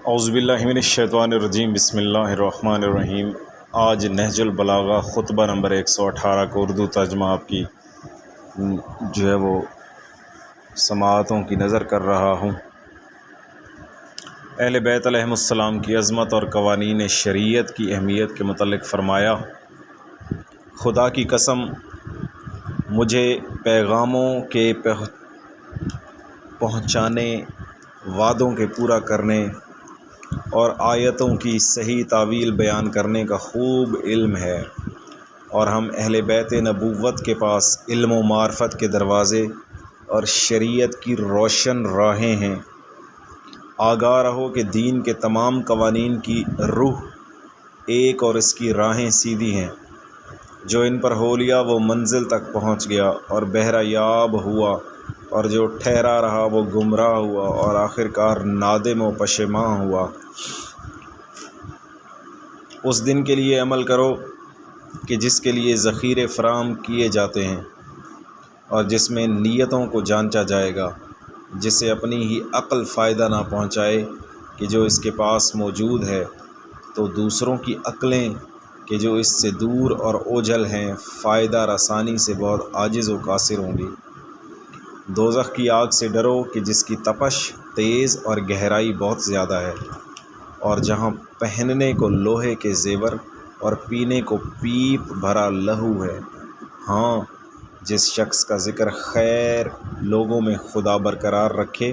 اعوذ باللہ من الشیطان الرجیم، بسم اللہ الرحمن الرحیم۔ آج نہج البلاغہ خطبہ نمبر 118 کا اردو ترجمہ آپ کی جو ہے وہ سماعتوں کی نظر کر رہا ہوں۔ اہل بیت علیہم السلام کی عظمت اور قوانین شریعت کی اہمیت کے متعلق فرمایا، خدا کی قسم مجھے پیغاموں کے پہنچانے، وعدوں کے پورا کرنے اور آیتوں کی صحیح تعویل بیان کرنے کا خوب علم ہے، اور ہم اہل بیت نبوت کے پاس علم و معرفت کے دروازے اور شریعت کی روشن راہیں ہیں۔ آگاہ رہو کہ دین کے تمام قوانین کی روح ایک اور اس کی راہیں سیدھی ہیں۔ جو ان پر ہو لیا وہ منزل تک پہنچ گیا اور بہرہ یاب ہوا، اور جو ٹھہرا رہا وہ گمراہ ہوا اور آخر کار نادم و پشیماں ہوا۔ اس دن کے لیے عمل کرو کہ جس کے لیے ذخیرے فراہم کیے جاتے ہیں، اور جس میں نیتوں کو جانچا جائے گا، جسے اپنی ہی عقل فائدہ نہ پہنچائے کہ جو اس کے پاس موجود ہے، تو دوسروں کی عقلیں کہ جو اس سے دور اور اوجھل ہیں فائدہ رسانی سے بہت عاجز و قاصر ہوں گی۔ دوزخ کی آگ سے ڈرو کہ جس کی تپش تیز اور گہرائی بہت زیادہ ہے، اور جہاں پہننے کو لوہے کے زیور اور پینے کو پیپ بھرا لہو ہے۔ ہاں، جس شخص کا ذکر خیر لوگوں میں خدا برقرار رکھے،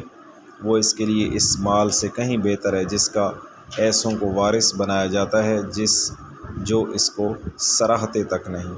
وہ اس کے لیے اس مال سے کہیں بہتر ہے جس کا ایسوں کو وارث بنایا جاتا ہے جو اس کو سراہتے تک نہیں۔